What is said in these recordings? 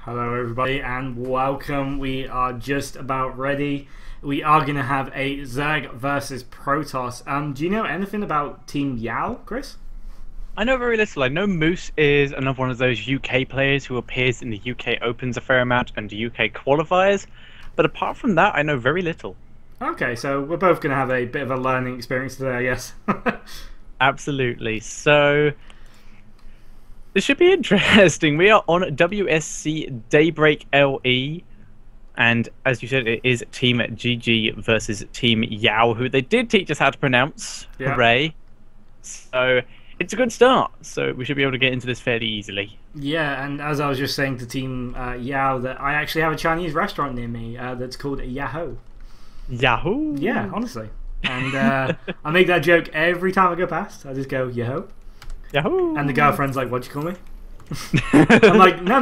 Hello everybody and welcome. We are just about ready. We are going to have a Zerg versus Protoss. Do you know anything about Team Yao, Chris? I know very little. I know Moose is another one of those UK players who appears in the UK Opens a fair amount and the UK qualifiers. But apart from that, I know very little. Okay, so we're both going to have a bit of a learning experience today, I guess. Absolutely. So this should be interesting. We are on WSC Daybreak LE. And as you said, it is Team GG versus Team Yao, who they did teach us how to pronounce. Yeah. Hooray. So it's a good start. So we should be able to get into this fairly easily. Yeah, and as I was just saying to Team Yao, that I actually have a Chinese restaurant near me that's called Yahoo. Yahoo? Yeah, honestly. And I make that joke every time I go past. I just go, Yahoo. Yahoo! And the girlfriend's like, what'd you call me? I'm like, no.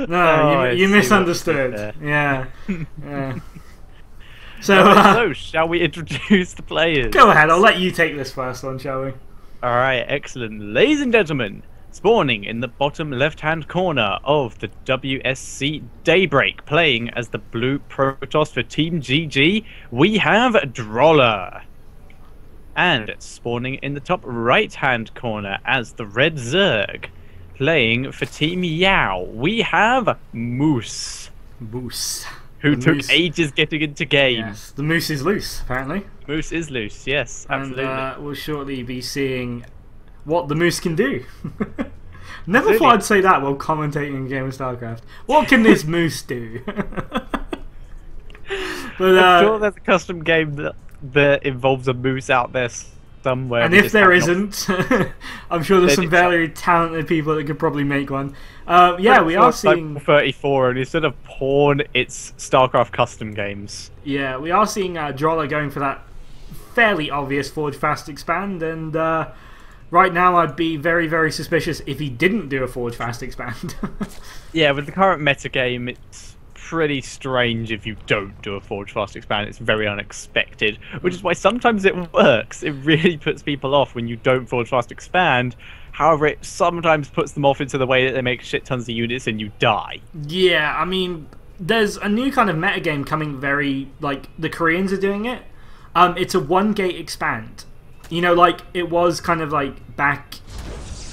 No, you misunderstood. Yeah. So, shall we introduce the players? Go ahead, I'll let you take this first one, shall we? Alright, excellent. Ladies and gentlemen, spawning in the bottom left-hand corner of the WSC Daybreak, playing as the blue Protoss for Team GG, we have Droller. And spawning in the top right-hand corner as the red Zerg, playing for Team Yao, we have Moose. Who took ages getting into game. Yes, the Moose is loose, apparently. Moose is loose, yes, absolutely. And we'll shortly be seeing what the Moose can do. Never thought I'd say that while commentating a game of StarCraft. What can this Moose do? But I'm sure there's a custom game that involves a moose out there somewhere. And if there isn't, I'm sure there's some very talented people that could probably make one. Yeah, we are seeing 34, and instead of porn, it's StarCraft custom games. Yeah, we are seeing Droller going for that fairly obvious Forge Fast Expand, and right now I'd be very, very suspicious if he didn't do a Forge Fast Expand. Yeah, with the current metagame, it's pretty strange if you don't do a Forge Fast Expand. It's very unexpected, which is why sometimes it works. It really puts people off when you don't Forge Fast Expand. However, it sometimes puts them off into the way that they make shit tons of units and you die. Yeah, I mean, there's a new kind of metagame coming very, like, the Koreans are doing it. It's a one-gate expand. You know, like, it was kind of like back,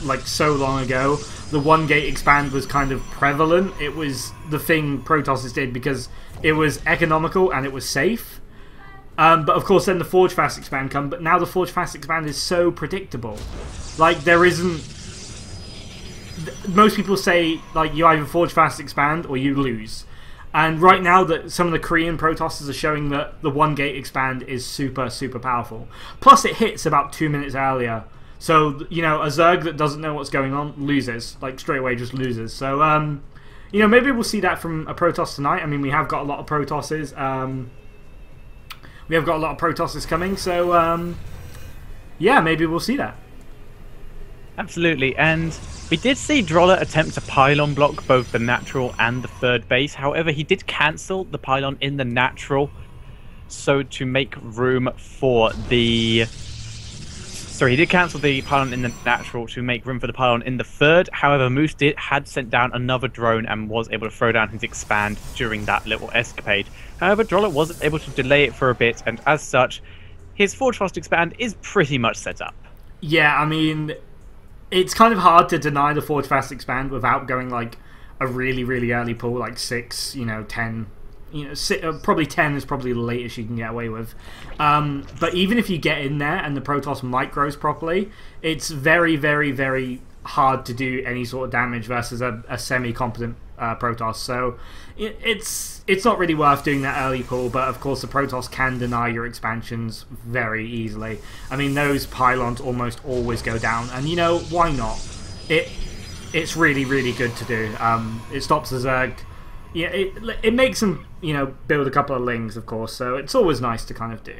like, so long ago. The one-gate expand was kind of prevalent. It was the thing Protoss did because it was economical and it was safe. But of course then the Forge Fast Expand come, but now the Forge Fast Expand is so predictable. Like, there isn't... Most people say, like, you either Forge Fast Expand or you lose. And right now that some of the Korean Protosses are showing that the one-gate expand is super, super powerful. Plus it hits about 2 minutes earlier. So, you know, a Zerg that doesn't know what's going on loses. Like, straight away just loses. So, you know, maybe we'll see that from a Protoss tonight. I mean, we have got a lot of Protosses. We have got a lot of Protosses coming. So, yeah, maybe we'll see that. Absolutely. And we did see Droller attempt to pylon block both the natural and the third base. However, he did cancel the pylon in the natural. So to make room for the... Sorry, he did cancel the pylon in the natural to make room for the pylon in the third. However, Moose had sent down another drone and was able to throw down his expand during that little escapade. However, Droller wasn't able to delay it for a bit, and as such, his Forge Fast Expand is pretty much set up. Yeah, I mean, it's kind of hard to deny the Forge Fast Expand without going like a really, really early pull, like 6, you know, 10. You know, probably 10 is probably the latest you can get away with. But even if you get in there and the Protoss micros properly, it's very, very, very hard to do any sort of damage versus a semi-competent Protoss. So it's not really worth doing that early pull, but of course the Protoss can deny your expansions very easily. I mean, those pylons almost always go down, and you know, why not? It's really, really good to do. It stops the Zerg. Yeah, it makes them, you know, build a couple of lings, of course, so it's always nice to kind of do.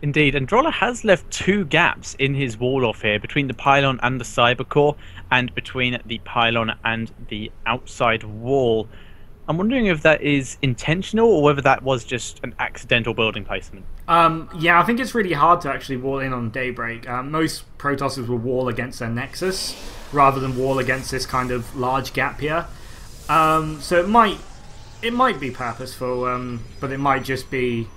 Indeed, and Droller has left 2 gaps in his wall off here, between the pylon and the cyber core, and between the pylon and the outside wall. I'm wondering if that is intentional, or whether that was just an accidental building placement. Yeah, I think it's really hard to actually wall in on Daybreak. Most Protosses will wall against their Nexus. rather than wall against this kind of large gap here. So it might be purposeful, but it might just be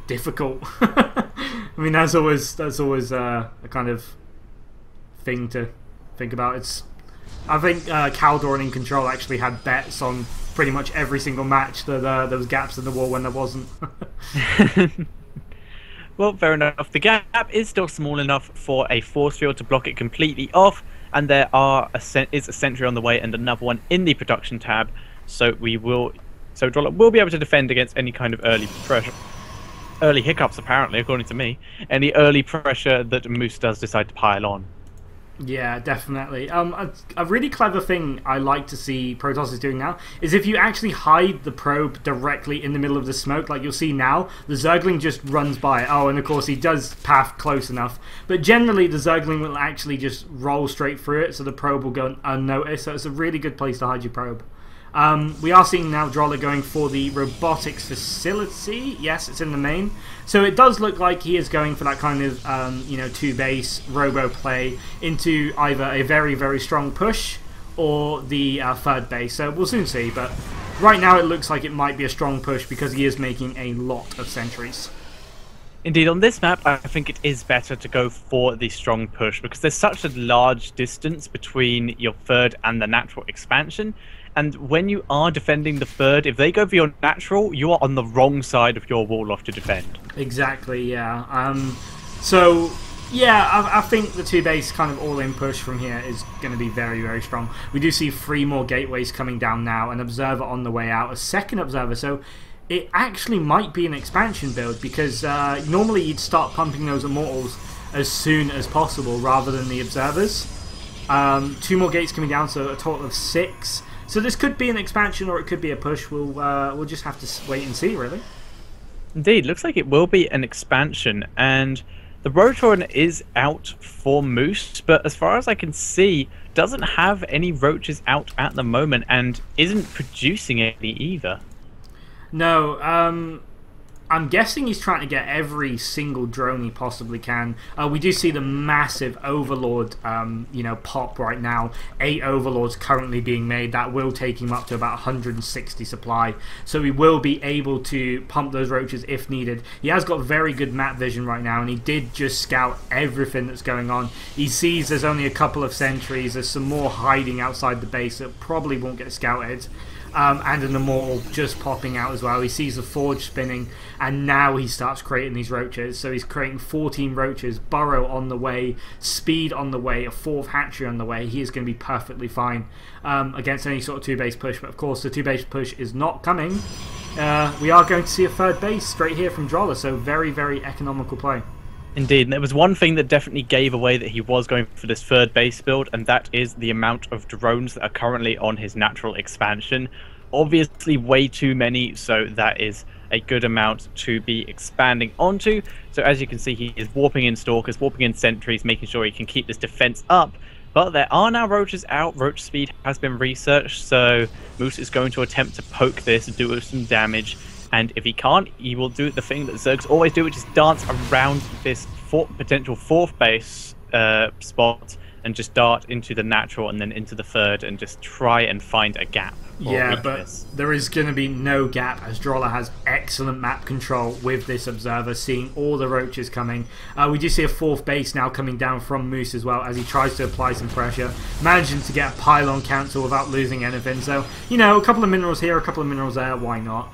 difficult. I mean, that's always a kind of thing to think about. I think Caldor in Control actually had bets on pretty much every single match that there was gaps in the wall when there wasn't. Well, fair enough. The gap is still small enough for a force field to block it completely off, and there is a sentry on the way and another one in the production tab. So Droller will be able to defend against any kind of early pressure. Early hiccups, apparently, according to me. Any early pressure that Moose does decide to pile on. Yeah, definitely. A really clever thing I like to see Protoss is doing now is if you actually hide the probe directly in the middle of the smoke, like you'll see now, the Zergling just runs by. Oh, and of course he does path close enough. But generally the Zergling will actually just roll straight through it, so the probe will go unnoticed. So it's a really good place to hide your probe. We are seeing now Droller going for the robotics facility. Yes, it's in the main. So it does look like he is going for that kind of, you know, two-base robo play into either a very, very strong push or the third base. So we'll soon see. But right now it looks like it might be a strong push because he is making a lot of sentries. Indeed, on this map, I think it is better to go for the strong push because there's such a large distance between your third and the natural expansion. And when you are defending the third, if they go for your natural, you are on the wrong side of your wall off to defend. Exactly, yeah. So, yeah, I think the two-base kind of all-in push from here is going to be very, very strong. We do see 3 more gateways coming down now, an observer on the way out, a second observer. So it actually might be an expansion build because normally you'd start pumping those immortals as soon as possible rather than the observers. 2 more gates coming down, so a total of 6. So this could be an expansion or it could be a push. We'll just have to wait and see, really. Indeed, looks like it will be an expansion, and the Rotoran is out for Moose, but as far as I can see, doesn't have any roaches out at the moment and isn't producing any either. No, I'm guessing he's trying to get every single drone he possibly can. We do see the massive Overlord, you know, pop right now. 8 Overlords currently being made. That will take him up to about 160 supply. So he will be able to pump those roaches if needed. He has got very good map vision right now, and he did just scout everything that's going on. He sees there's only a couple of sentries. There's some more hiding outside the base that probably won't get scouted. And an immortal just popping out as well. He sees the forge spinning, and now he starts creating these roaches. So he's creating 14 roaches, burrow on the way, speed on the way, a 4th hatchery on the way. He is going to be perfectly fine against any sort of 2-base push. But of course the 2-base push is not coming. We are going to see a 3rd base straight here from Droller, so very, very economical play. Indeed, and there was one thing that definitely gave away that he was going for this 3rd base build, and that is the amount of drones that are currently on his natural expansion. Obviously way too many, so that is a good amount to be expanding onto. So as you can see, he is warping in stalkers, warping in sentries, making sure he can keep this defense up. But there are now roaches out. Roach speed has been researched, so Moose is going to attempt to poke this, do some damage. And if he can't, he will do the thing that Zergs always do, which is dance around this potential 4th base spot and just dart into the natural and then into the 3rd and just try and find a gap. Yeah, but there is going to be no gap as Droller has excellent map control with this observer, seeing all the roaches coming. We do see a 4th base now coming down from Moose as well as he tries to apply some pressure, managing to get a pylon cancel without losing anything. So, you know, a couple of minerals here, a couple of minerals there, why not?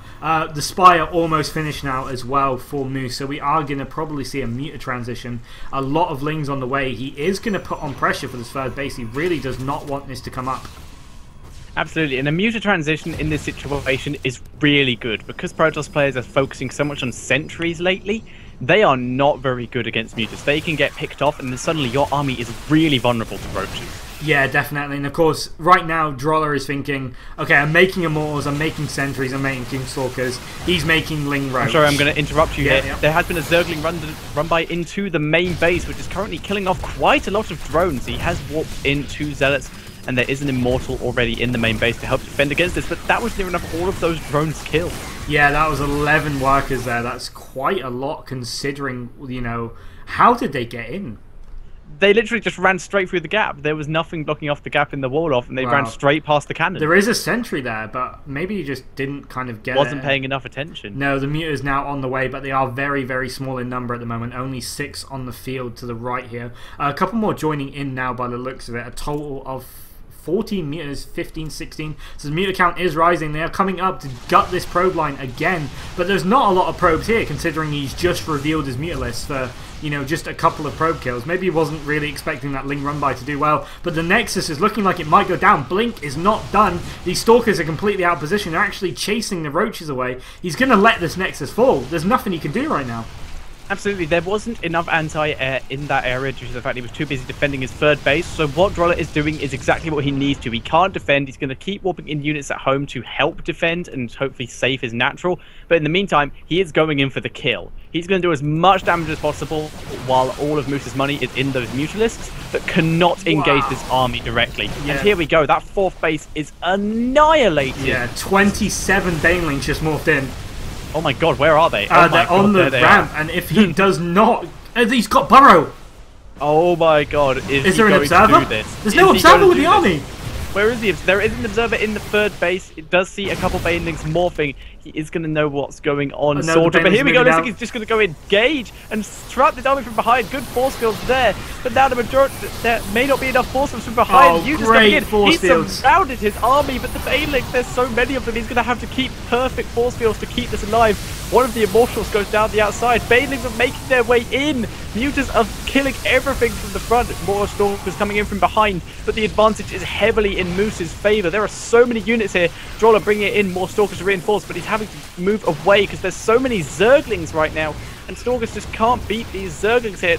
The Spire almost finished now as well for Moose, so we are going to probably see a muta transition. A lot of Lings on the way. He is going to put on pressure for this 3rd base. He really does not want this to come up. Absolutely, and a muta transition in this situation is really good because Protoss players are focusing so much on sentries lately. They are not very good against mutas. They can get picked off, and then suddenly your army is really vulnerable to roaches. Yeah, definitely. And of course, right now, Droller is thinking, okay, I'm making immortals, I'm making sentries, I'm making stalkers. He's making Ling Roach. I'm sorry, I'm going to interrupt you here. Yeah. There has been a Zergling run by into the main base, which is currently killing off quite a lot of drones. He has warped in 2 zealots, and there is an immortal already in the main base to help defend against this, but that was near enough all of those drones killed. Yeah, that was 11 workers there. That's quite a lot considering, you know, how did they get in? they literally just ran straight through the gap. There was nothing blocking off the gap in the wall off, and they ran straight past the cannon. There is a sentry there, but maybe he just didn't kind of get Wasn't paying enough attention. No, the Muta's now on the way, but they are very, very small in number at the moment. Only 6 on the field to the right here. A couple more joining in now by the looks of it. A total of 14 meters, 15, 16. So the meter count is rising. They are coming up to gut this probe line again. But there's not a lot of probes here, considering he's just revealed his meter list for, you know, just a couple of probe kills. Maybe he wasn't really expecting that Ling run by to do well. But the Nexus is looking like it might go down. Blink is not done. These Stalkers are completely out of position. They're actually chasing the Roaches away. He's going to let this Nexus fall. There's nothing he can do right now. Absolutely, there wasn't enough anti-air in that area due to the fact he was too busy defending his third base. So what Droller is doing is exactly what he needs to. He can't defend. He's going to keep warping in units at home to help defend and hopefully save his natural. But in the meantime, he is going in for the kill. He's going to do as much damage as possible while all of Moose's money is in those Mutalisks, but cannot engage this army directly. Yeah. And here we go. That fourth base is annihilated. Yeah, 27 Banelings just morphed in. Oh my god, where are they? They're on the ramp, and if he does not... he's got Burrow! Oh my god, is there an observer? There's no observer with the army! Where is he? There is an observer in the third base. It does see a couple Banelings morphing. He is going to know what's going on, sort of. But here we go. Looks like he's just going to go engage and trap the army from behind. Good force fields there. But now the majority, there may not be enough force fields from behind. Oh, great force fields. He's surrounded his army, but the Banelings, there's so many of them. He's going to have to keep perfect force fields to keep this alive. One of the Immortals goes down the outside. Banelings are making their way in. Mutas are killing everything from the front. More Stalkers coming in from behind, but the advantage is heavily in Moose's favour. There are so many units here. Droller bringing it in, more Stalkers to reinforce, but he's having to move away because there's so many Zerglings right now, and Stalkers just can't beat these Zerglings here.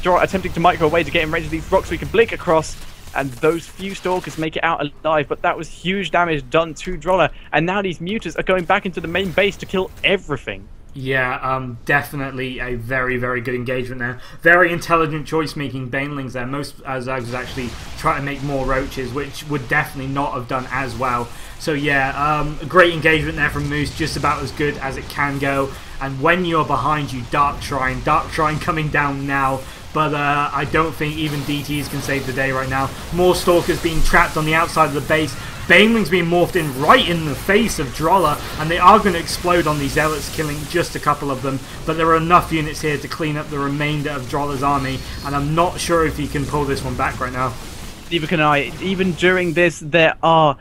Droller attempting to micro away to get in range of these rocks so he can blink across, and those few Stalkers make it out alive, but that was huge damage done to Droller, and now these Mutas are going back into the main base to kill everything. Yeah, definitely a very, very good engagement there. Very intelligent choice making Banelings there. Most Zags was actually trying to make more Roaches, which would definitely not have done as well. So yeah, great engagement there from Moose, just about as good as it can go. And when you're behind you, Dark Shrine coming down now. But I don't think even DTs can save the day right now. More Stalkers being trapped on the outside of the base. Banelings being morphed in right in the face of Droller, and they are going to explode on these Zealots, killing just a couple of them. But there are enough units here to clean up the remainder of Droller's army, and I'm not sure if he can pull this one back right now. Neither can I. Even during this, there are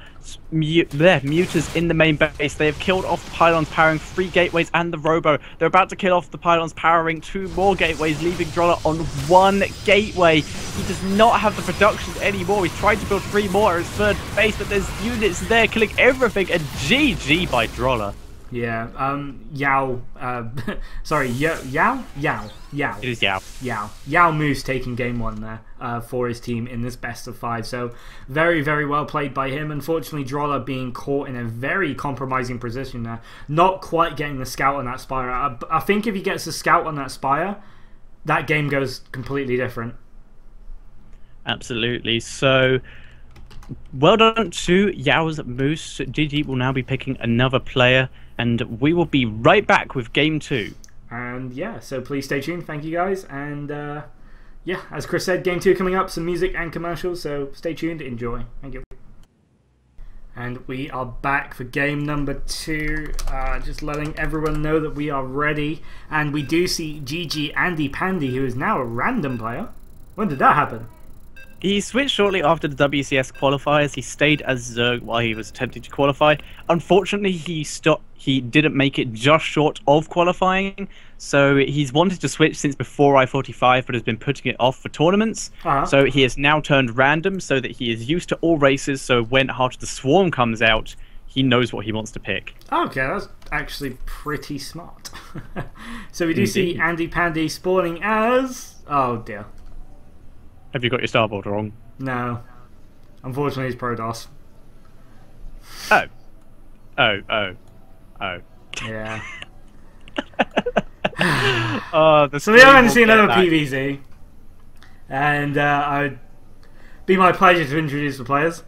Mutas in the main base. They have killed off the pylons powering 3 gateways and the Robo. They're about to kill off the pylons powering 2 more gateways, leaving Droller on 1 gateway. He does not have the production anymore. He's trying to build 3 more at his third base, but there's units there killing everything, and GG by Droller. Yeah, Yao, sorry, Yao? It is Yao. Yao Moose taking game 1 there for his team in this best of 5. So very, very well played by him. Unfortunately, Droller being caught in a very compromising position there. Not quite getting the scout on that Spire. I think if he gets the scout on that Spire, that game goes completely different. Absolutely. So well done to Yao's Moose. GG will now be picking another player, and we will be right back with game 2. And yeah, so please stay tuned. Thank you guys. And yeah, as Chris said, game 2 coming up, some music and commercials, so stay tuned, enjoy. Thank you. And we are back for game number 2. Just letting everyone know that we are ready. And we do see GG Andy Pandy, who is now a random player. When did that happen? He switched shortly after the WCS qualifiers. He stayed as Zerg while he was attempting to qualify. Unfortunately, he didn't make it just short of qualifying. So he's wanted to switch since before I-45, but has been putting it off for tournaments. So he has now turned random so that he is used to all races. So when Heart of the Swarm comes out, he knows what he wants to pick. Okay, that's actually pretty smart. So we do see Andy Pandy spawning as... Oh dear. Have you got your starboard wrong? No. Unfortunately, it's Protoss. Oh. Yeah. So we are going to see another PVZ. And it would be my pleasure to introduce the players.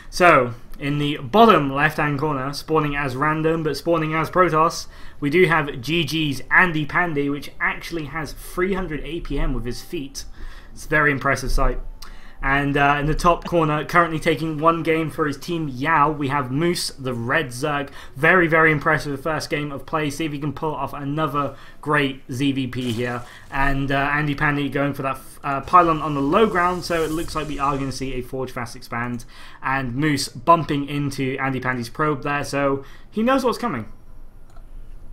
So, In the bottom left-hand corner, spawning as random, but spawning as Protoss, we do have GG's Andy Pandy, which actually has 300 APM with his feet. It's a very impressive sight. And in the top corner, currently taking 1 game for his Team Yao, we have Moose, the Red Zerg. Very, very impressive first game of play. See if he can pull off another great ZVP here. And Andy Pandy going for that pylon on the low ground, so it looks like we are going to see a Forge Fast expand. And Moose bumping into Andy Pandy's probe there, so he knows what's coming.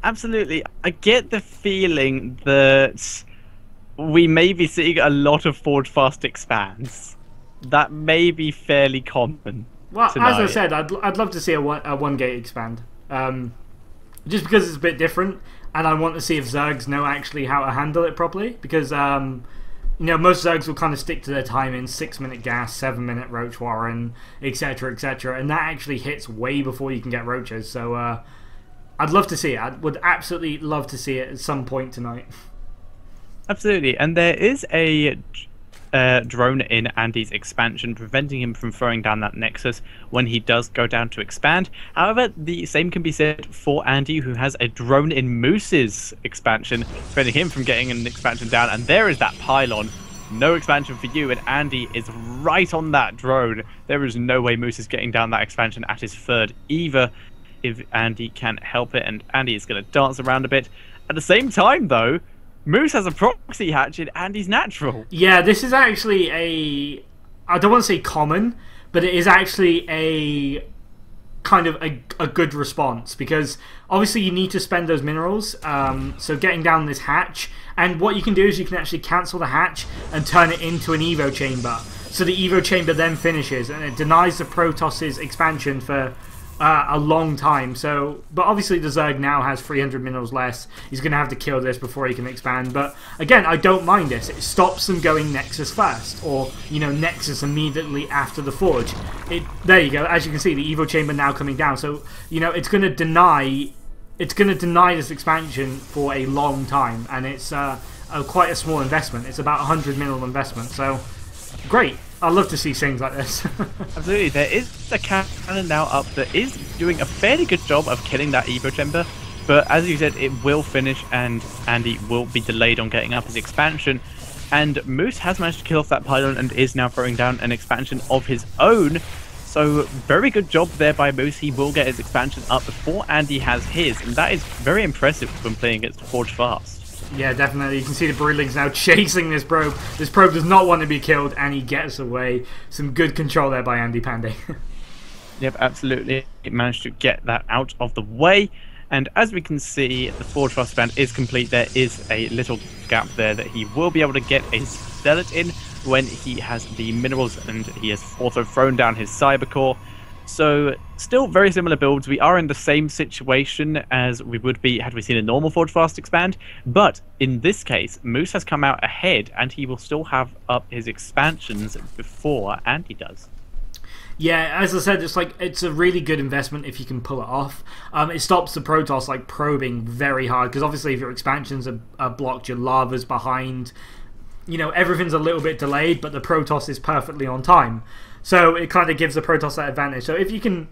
Absolutely. I get the feeling that we may be seeing a lot of Forge Fast expands. That may be fairly common. Well, tonight. As I said, I'd love to see a 1 gate expand. Just because it's a bit different, and I want to see if Zergs know actually how to handle it properly. Because, you know, most Zergs will kind of stick to their timing, 6-minute gas, 7-minute roach warren, etc, etc. And that actually hits way before you can get roaches. So, I'd love to see it. I would absolutely love to see it at some point tonight. Absolutely, and there is a drone in Andy's expansion, preventing him from throwing down that Nexus when he does go down to expand. However, the same can be said for Andy, who has a drone in Moose's expansion, preventing him from getting an expansion down. And there is that pylon. No expansion for you, and Andy is right on that drone. There is no way Moose is getting down that expansion at his third, either if Andy can help it, and Andy is going to dance around a bit. At the same time, though, Moose has a proxy hatch in Andy's natural. Yeah, this is actually a... I don't want to say common, but it is actually a kind of a good response, because obviously you need to spend those minerals, so getting down this hatch, and what you can do is you can actually cancel the hatch and turn it into an Evo chamber. So the Evo chamber then finishes, and it denies the Protoss's expansion for a long time. So, but obviously the Zerg now has 300 minerals less. He's going to have to kill this before he can expand. But again, I don't mind this. It stops them going Nexus first, or, you know, Nexus immediately after the Forge. There you go. As you can see, the Evo chamber now coming down. So, you know, it's going to deny this expansion for a long time, and it's quite a small investment. It's about 100 mineral investment. So, great. I love to see things like this. Absolutely. There is a cannon now up that is doing a fairly good job of killing that Evo chamber, but as you said, it will finish, and Andy will be delayed on getting up his expansion. And Moose has managed to kill off that pylon and is now throwing down an expansion of his own. So very good job there by Moose. He will get his expansion up before Andy has his, and that is very impressive when playing against Forge Fast. Yeah, definitely. You can see the Broodlings now chasing this probe. This probe does not want to be killed, and he gets away. Some good control there by Andy Pandy. Yep, absolutely. It managed to get that out of the way. And as we can see, the Forge Fast expand is complete. There is a little gap there that he will be able to get a Zealot in when he has the minerals, and he has also thrown down his Cyber Core. So, still very similar builds. We are in the same situation as we would be had we seen a normal Forge Fast expand, but in this case, Moose has come out ahead, and he will still have up his expansions before Andy does. Yeah, as I said, it's a really good investment if you can pull it off. It stops the Protoss like probing very hard, because obviously if your expansions are blocked, your lava's behind, you know, everything's a little bit delayed, but the Protoss is perfectly on time. So it kind of gives the Protoss that advantage. So if you can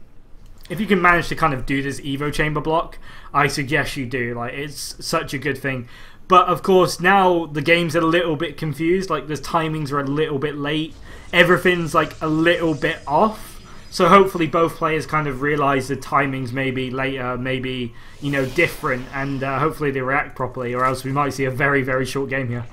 manage to kind of do this Evo chamber block, I suggest you do. Like, it's such a good thing. But of course, now the game's a little bit confused. Like, the timings are a little bit late. Everything's like a little bit off. So hopefully both players kind of realize the timings maybe later, maybe, you know, different, and hopefully they react properly, or else we might see a very, very short game here.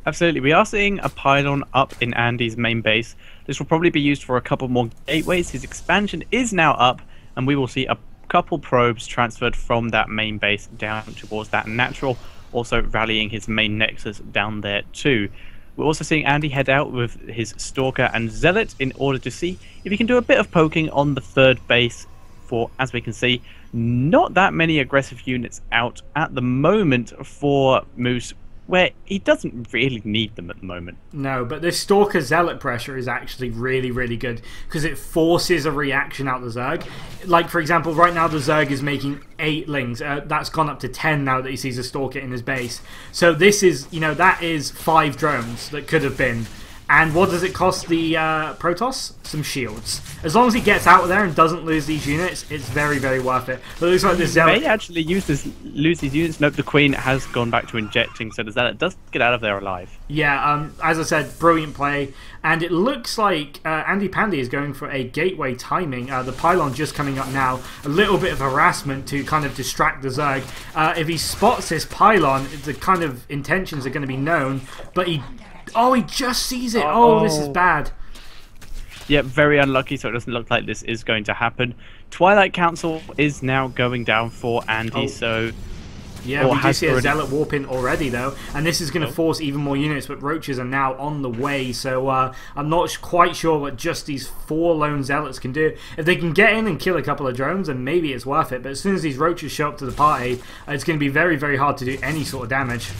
Absolutely. We are seeing a pylon up in Andy's main base. This will probably be used for a couple more gateways. His expansion is now up, and we will see a couple probes transferred from that main base down towards that natural, also rallying his main Nexus down there too. We're also seeing Andy head out with his Stalker and Zealot in order to see if he can do a bit of poking on the third base for, as we can see, not that many aggressive units out at the moment for Moose, where he doesn't really need them at the moment. No, but this Stalker Zealot pressure is actually really, really good, because it forces a reaction out the Zerg. Like, for example, right now the Zerg is making 8 lings. That's gone up to 10 now that he sees a Stalker in his base. So this is, you know, that is 5 drones that could have been. And what does it cost the Protoss? Some shields. As long as he gets out of there and doesn't lose these units, it's very, very worth it. But it looks like the Zealot may actually lose these units. Nope, the Queen has gone back to injecting, so the Zealot does get out of there alive. Yeah, as I said, brilliant play. And it looks like Andy Pandy is going for a gateway timing. The pylon just coming up now. A little bit of harassment to kind of distract the Zerg. If he spots this pylon, the kind of intentions are going to be known. But he just sees it. Oh, this is bad. Yeah, very unlucky, so it doesn't look like this is going to happen. Twilight Council is now going down for Andy, so... Yeah, we do see a Zealot warp in already, though. And this is going to force even more units, but Roaches are now on the way. So I'm not quite sure what just these 4 lone Zealots can do. If they can get in and kill a couple of drones, then maybe it's worth it. But as soon as these Roaches show up to the party, it's going to be very, very hard to do any sort of damage.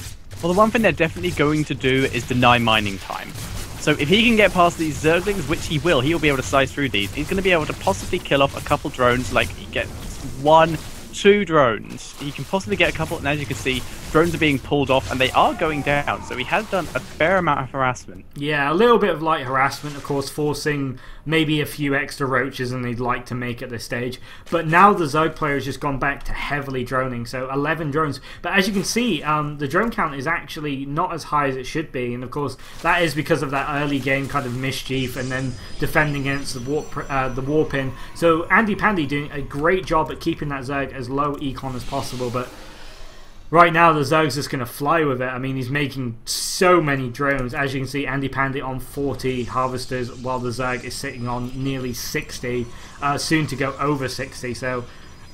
Well, the one thing they're definitely going to do is deny mining time. So if he can get past these Zerglings, which he'll be able to size through these. He's going to be able to possibly kill off a couple drones, like he gets 1, 2 drones. He can possibly get a couple, and as you can see, drones are being pulled off, and they are going down. So he has done a fair amount of harassment. Yeah, a little bit of light harassment, of course, forcing maybe a few extra Roaches than they'd like to make at this stage. But now the Zerg player has just gone back to heavily droning, so 11 drones. But as you can see, the drone count is actually not as high as it should be, and of course that is because of that early game kind of mischief and then defending against the warp in. So Andy Pandy doing a great job at keeping that Zerg as low econ as possible, but right now the Zerg's just going to fly with it. I mean, he's making so many drones. As you can see, Andy Pandy on 40 harvesters while the Zerg is sitting on nearly 60, soon to go over 60. So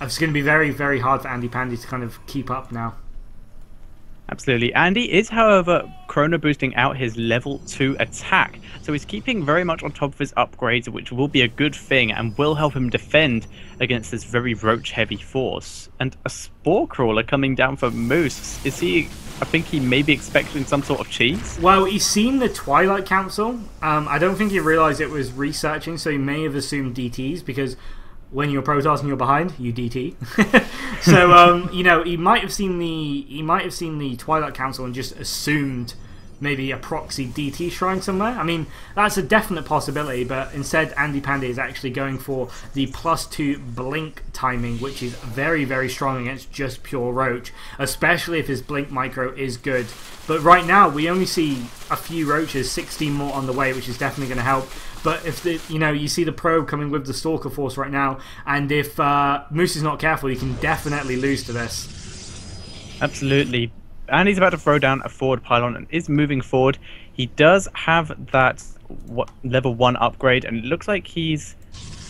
it's going to be very, very hard for Andy Pandy to kind of keep up now. Absolutely. Andy is, however, chrono boosting out his level 2 attack. So he's keeping very much on top of his upgrades, which will be a good thing and will help him defend against this very roach-heavy force. And a Spore Crawler coming down for Moose. Is he... I think he may be expecting some sort of cheese. Well, he's seen the Twilight Council. I don't think he realised it was researching, so he may have assumed DTs, because when you're Protoss and you're behind, you DT. So you know, he might have seen the Twilight Council and just assumed maybe a proxy DT shrine somewhere. I mean, that's a definite possibility, but instead Andy Pandy is actually going for the +2 blink timing, which is very, very strong against just pure Roach, especially if his blink micro is good. But right now we only see a few Roaches, 16 more on the way, which is definitely going to help. But if you see the probe coming with the Stalker Force right now, and if Moose is not careful, he can definitely lose to this. Absolutely. And he's about to throw down a forward pylon and is moving forward. He does have that level 1 upgrade, and it looks like he's...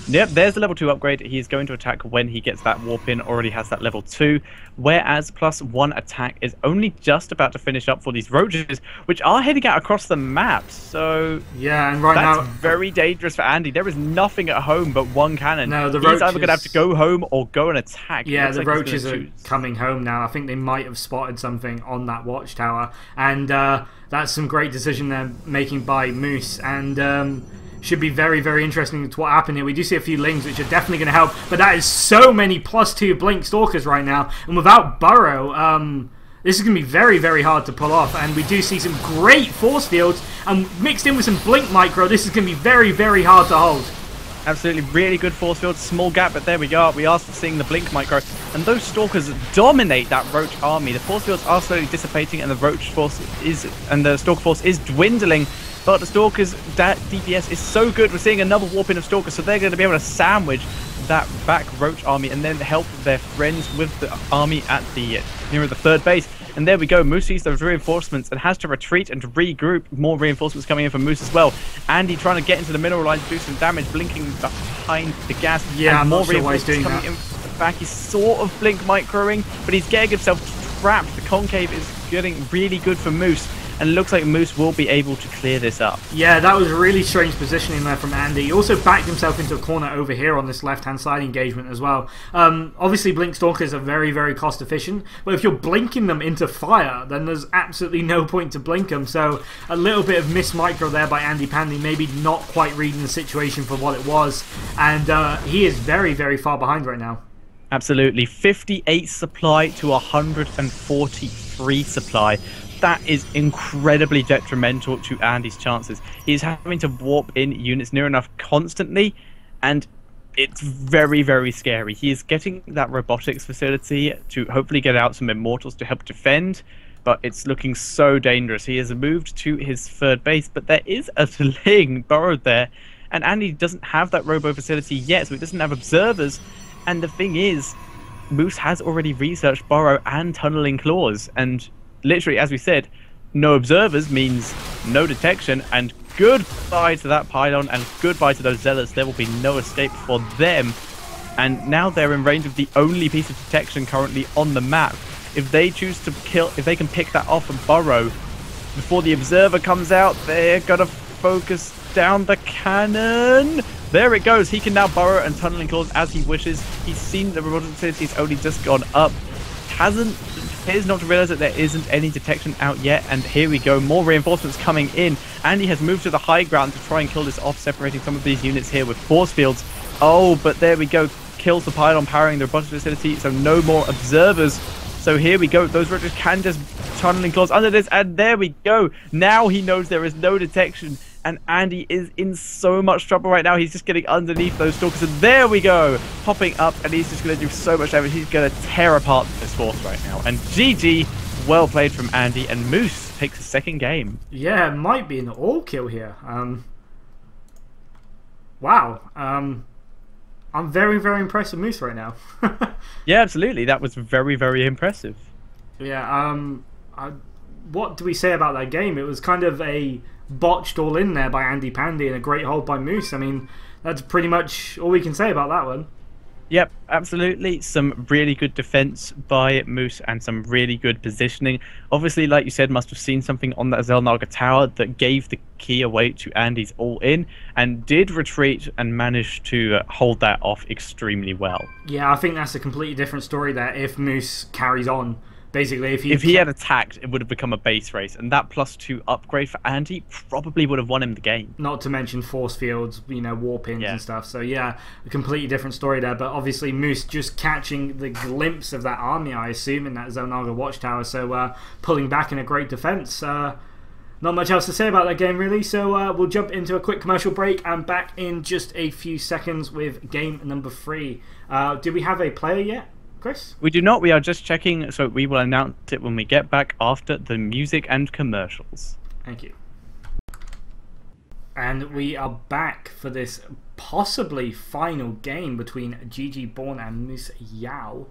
Yep, there's the level 2 upgrade. He's going to attack when he gets that warp in, already has that level 2, whereas +1 attack is only just about to finish up for these Roaches, which are heading out across the map. So yeah, and right that's now very dangerous for Andy. There is nothing at home but 1 cannon. No, the He's either going to have to go home or go and attack. Yeah, the Roaches are coming home now. I think they might have spotted something on that watchtower, and that's some great decision they're making by Moose, and should be very, very interesting to what happened here. We do see a few Lings, which are definitely going to help, but that is so many +2 Blink Stalkers right now, and without Burrow, this is going to be very, very hard to pull off. And we do see some great force fields, and mixed in with some Blink Micro, this is going to be very, very hard to hold. Absolutely, really good force field, small gap, but there we go. We are seeing the Blink Micro, and those Stalkers dominate that Roach army. The force fields are slowly dissipating, and the Roach force the Stalker force is dwindling. But the Stalkers' DPS is so good. We're seeing another warp in of Stalkers, so they're going to be able to sandwich that back Roach army and then help their friends with the army at the near the 3rd base. And there we go. Moose sees those reinforcements and has to retreat and to regroup. More reinforcements coming in from Moose as well. Andy trying to get into the mineral line to do some damage, blinking behind the gas. Yeah, and more sure reinforcements coming in from the back. He's sort of blink microing, but he's getting himself trapped. The concave is getting really good for Moose, and it looks like Moose will be able to clear this up. Yeah, that was really strange positioning there from Andy. He also backed himself into a corner over here on this left-hand side engagement as well. Obviously, Blink Stalkers are very, very cost efficient, but if you're blinking them into fire, then there's absolutely no point to blink them. So a little bit of miss micro there by Andy Pandy, maybe not quite reading the situation for what it was, and he is very, very far behind right now. Absolutely. 58 supply to 143. free supply. That is incredibly detrimental to Andy's chances. He's having to warp in units near enough constantly, and it's very, very scary. He is getting that robotics facility to hopefully get out some immortals to help defend, but it's looking so dangerous. He has moved to his third base, but there is a Ling burrowed there, and Andy doesn't have that robo facility yet, so he doesn't have observers. And the thing is, Moose has already researched burrow and tunneling claws, and literally, as we said, no observers means no detection, and goodbye to that pylon, and goodbye to those zealots. There will be no escape for them, and now they're in range of the only piece of detection currently on the map. If they choose to kill, if they can pick that off and burrow before the observer comes out, they're gonna focus down the cannon. There it goes. He can now burrow and tunneling claws as he wishes. He's seen the robotic facility, it's only just gone up. Appears not to realize that there isn't any detection out yet, and here we go, more reinforcements coming in. Andy has moved to the high ground to try and kill this off, separating some of these units here with force fields. Oh, but there we go, kills the pylon powering the robotic facility, so no more observers. So here we go, those robots can just tunneling claws under this, and there we go. Now he knows there is no detection, and Andy is in so much trouble right now. He's just getting underneath those stalkers, and there we go, popping up, and he's just going to do so much damage. He's going to tear apart this force right now. And GG, well played from Andy, and Moose takes the second game. Yeah, it might be an all kill here. Wow. I'm very, very impressed with Moose right now. Yeah, absolutely. That was very, very impressive. Yeah. What do we say about that game? It was kind of a botched all in there by Andy Pandy and a great hold by Moose. I mean, that's pretty much all we can say about that one. Yep, absolutely. Some really good defense by Moose and some really good positioning. Obviously, like you said, must have seen something on that Xel'Naga tower that gave the key away to Andy's all-in, and did retreat and manage to hold that off extremely well. Yeah, I think that's a completely different story there if Moose carries on. Basically, if he had attacked, it would have become a base race, and that +2 upgrade for Andy probably would have won him the game. Not to mention force fields, you know, warp-ins and stuff. So yeah, a completely different story there. But obviously, Moose just catching the glimpse of that army, I assume, in that Xel'Naga watchtower. So pulling back in a great defense. Not much else to say about that game, really. So we'll jump into a quick commercial break and back in just a few seconds with game number 3. Do we have a player yet, Chris? We do not. We are just checking, so we will announce it when we get back after the music and commercials. Thank you. And we are back for this possibly final game between GG Born and Moose Yao.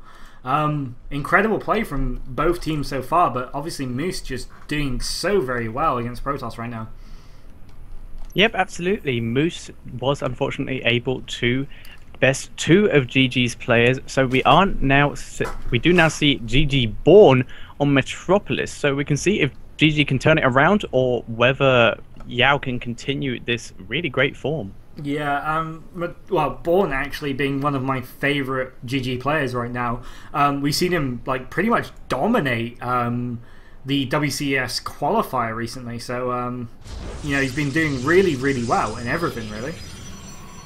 Incredible play from both teams so far, but obviously Moose just doing so very well against Protoss right now. Yep, absolutely. Moose was unfortunately able to best 2 of GG's players, so we do now see GG Born on Metropolis, so we can see if GG can turn it around or whether Yao can continue this really great form. Yeah, well, Born actually being one of my favourite GG players right now. We've seen him like pretty much dominate the WCS qualifier recently, so you know, he's been doing really, really well in everything, really.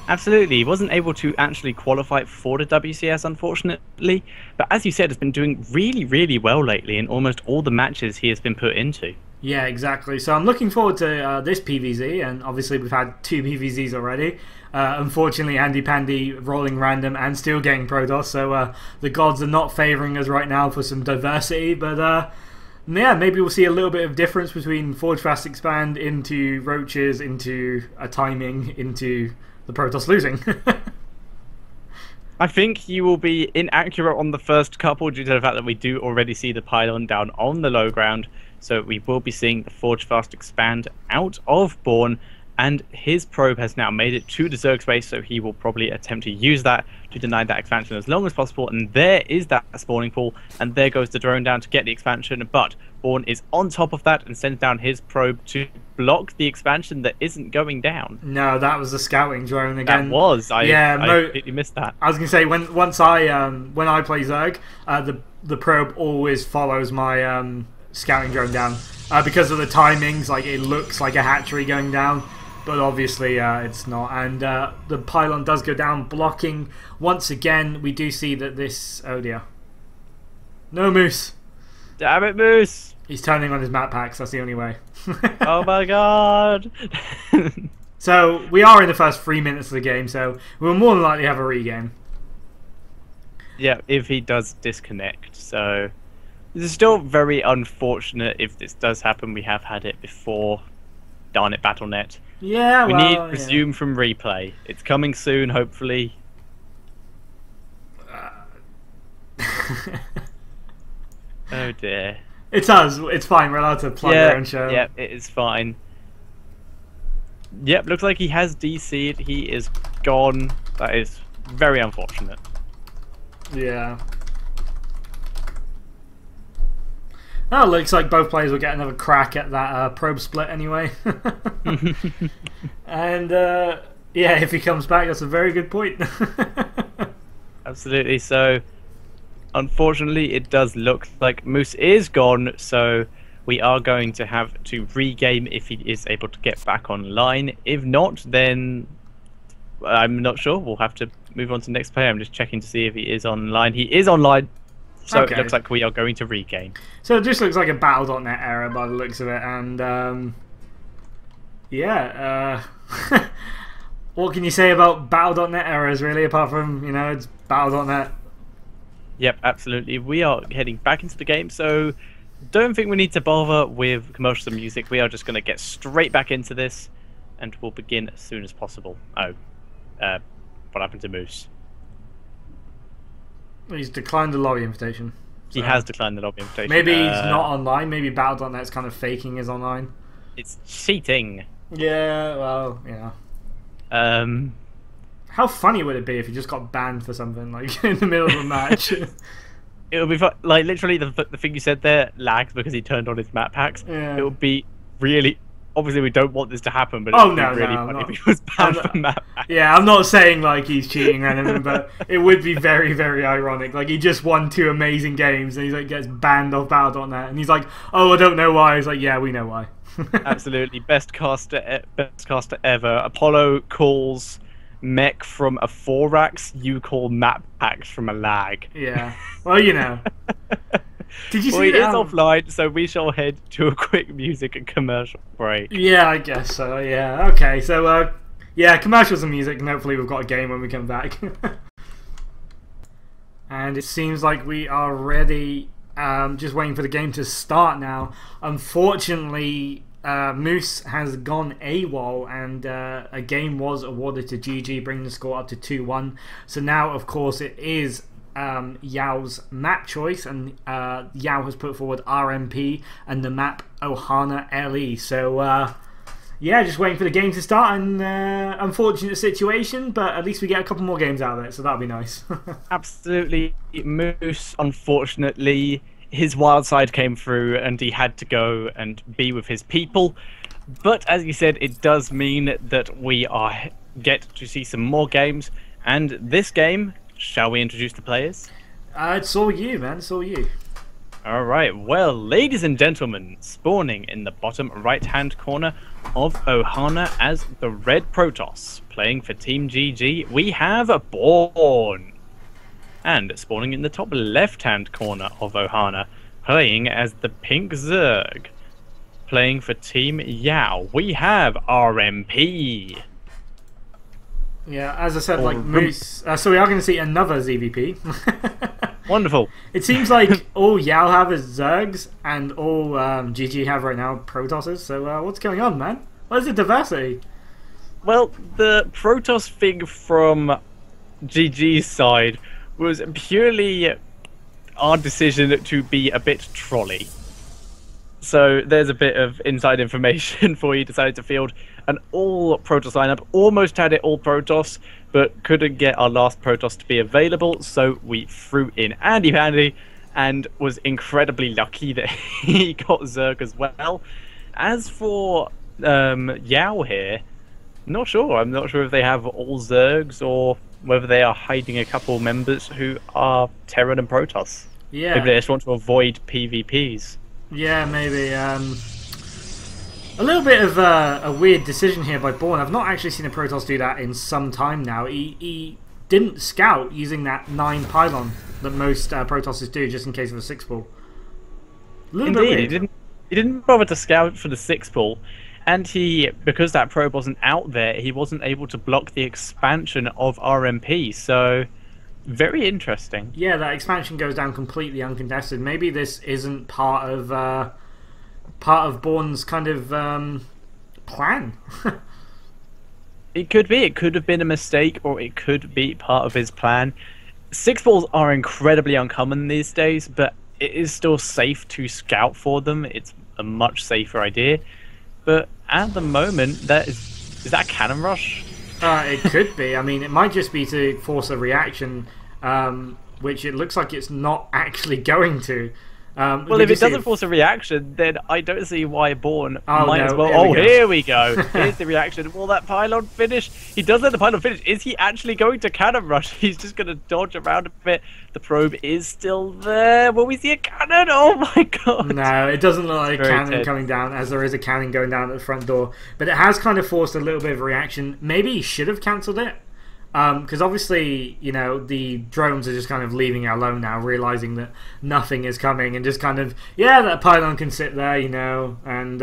Absolutely. He wasn't able to actually qualify for the WCS, unfortunately. But as you said, has been doing really, really well lately in almost all the matches he has been put into. Yeah, exactly. So I'm looking forward to this PVZ, and obviously we've had 2 PVZs already. Unfortunately, Andy Pandy rolling random and still getting Protoss, so the gods are not favouring us right now for some diversity. But yeah, maybe we'll see a little bit of difference between Forge Fast Expand into Roaches, into a timing, into the Protoss losing. I think you will be inaccurate on the first couple due to the fact that we do already see the pylon down on the low ground. So we will be seeing the Forge Fast Expand out of Born, and his probe has now made it to the Zerg space, so he will probably attempt to use that to deny that expansion as long as possible. And there is that spawning pool, and there goes the drone down to get the expansion, but Born is on top of that and sends down his probe to block the expansion that isn't going down. No, that was a scouting drone again. That was. I completely missed that. I was going to say, when I play Zerg, the probe always follows my scouting drone down. Because of the timings, like it looks like a hatchery going down, but obviously it's not. And the pylon does go down, blocking once again. We do see that this... Oh dear. No Moose. Damn it, Moose! He's turning on his map packs. That's the only way. Oh my god! So we are in the first 3 minutes of the game, so we'll more than likely have a regame. Yeah, if he does disconnect. So this is still very unfortunate if this does happen. We have had it before. Darn it, Battle.net. Yeah, we need resume from replay. It's coming soon, hopefully. Oh dear. It's us. It's fine. We're allowed to plug our own show. Yeah, it is fine. Yep, looks like he has DC'd. He is gone. That is very unfortunate. Yeah. Oh, looks like both players will get another crack at that probe split anyway. And yeah, if he comes back, that's a very good point. Absolutely. So, unfortunately, it does look like Moose is gone. So we are going to have to regame if he is able to get back online. If not, then I'm not sure. We'll have to move on to the next player. I'm just checking to see if he is online. He is online. So okay. It looks like we are going to regame. So it just looks like a Battle.net error by the looks of it. And yeah, what can you say about Battle.net errors really, apart from, you know, it's Battle.net? Yep, absolutely. We are heading back into the game, so don't think we need to bother with commercials and music. We are just going to get straight back into this, and we'll begin as soon as possible. Oh, what happened to Moose? He's declined the lobby invitation. So. He has declined the lobby invitation. Maybe he's not online. Maybe Battle.net's kind of faking his online. It's cheating. Yeah, well, yeah. How funny would it be if he just got banned for something, like, in the middle of a match? It would be fun. Like, literally, the thing you said there lagged because he turned on his map packs. Yeah. It would be really... Obviously, we don't want this to happen, but it would be really funny if he was banned from map packs. Yeah, I'm not saying, like, he's cheating or anything, but it would be very, very ironic. Like, he just won 2 amazing games, and he's like, gets banned off Battle.net, and he's like, oh, I don't know why. He's like, yeah, we know why. Absolutely. Best caster ever. Apollo calls mech from a 4-rax, you call map packs from a lag. Yeah. Well, you know. Did you see he is offline, so we shall head to a quick music and commercial break. Yeah, I guess so, yeah. Okay, so, yeah, commercials and music, and hopefully we've got a game when we come back. And it seems like we are ready, just waiting for the game to start now. Unfortunately, Moose has gone AWOL, and a game was awarded to GG, bringing the score up to 2-1. So now, of course, it is Yao's map choice, and Yao has put forward RMP and the map Ohana LE. So yeah, just waiting for the game to start, and unfortunate situation, but at least we get a couple more games out of it, so that'll be nice. Absolutely. Moose, unfortunately, his wild side came through and he had to go and be with his people. But as you said, it does mean that we get to see some more games, and this game, shall we introduce the players? It's all you, man. It's all you. Alright, well, ladies and gentlemen, spawning in the bottom right-hand corner of Ohana as the Red Protoss, playing for Team GG, we have Born. And spawning in the top left-hand corner of Ohana, playing as the Pink Zerg, playing for Team Yao, we have RMP. Yeah, as I said, like Moose. So we are going to see another ZVP. Wonderful. It seems like all Yao have is Zergs, and all GG have right now Protosses. So what's going on, man? Where's the diversity? Well, the Protoss thing from GG's side was purely our decision to be a bit trolley. So there's a bit of inside information for you. Decided to field an all Protoss lineup. Almost had it all Protoss, but couldn't get our last Protoss to be available. So we threw in Andy Pandy and was incredibly lucky that he got Zerg as well. As for Yao here, not sure. I'm not sure if they have all Zergs or whether they are hiding a couple members who are Terran and Protoss. Yeah. Maybe they just want to avoid PvPs. Yeah, maybe. A little bit of a weird decision here by Born. I've not actually seen a Protoss do that in some time now. He didn't scout using that 9 pylon that most Protosses do, just in case of a 6-ball. A little bit Indeed, weird. he didn't bother to scout for the 6 pull, and because that probe wasn't out there, he wasn't able to block the expansion of RMP. So very interesting. Yeah, that expansion goes down completely uncontested. Maybe this isn't part of Bourne's kind of plan. It could be. It could have been a mistake, or it could be part of his plan. 6 balls are incredibly uncommon these days, but it is still safe to scout for them. It's a much safer idea. But at the moment, is that a cannon rush? It could be. I mean, it might just be to force a reaction, which it looks like it's not actually going to. Well, if it doesn't force a reaction, then I don't see why Bourne might as well. Oh, here we go. Here's the reaction. Will that pylon finish? He does let the pylon finish. Is he actually going to cannon rush? He's just going to dodge around a bit. The probe is still there. Will we see a cannon? Oh my god. No, it doesn't look like a cannon tense. coming down, as there is a cannon going down at the front door. But it has kind of forced a little bit of a reaction. Maybe he should have cancelled it. Because obviously, you know, the drones are just kind of leaving it alone now, realizing that nothing is coming, and just kind of, yeah, that pylon can sit there, you know, and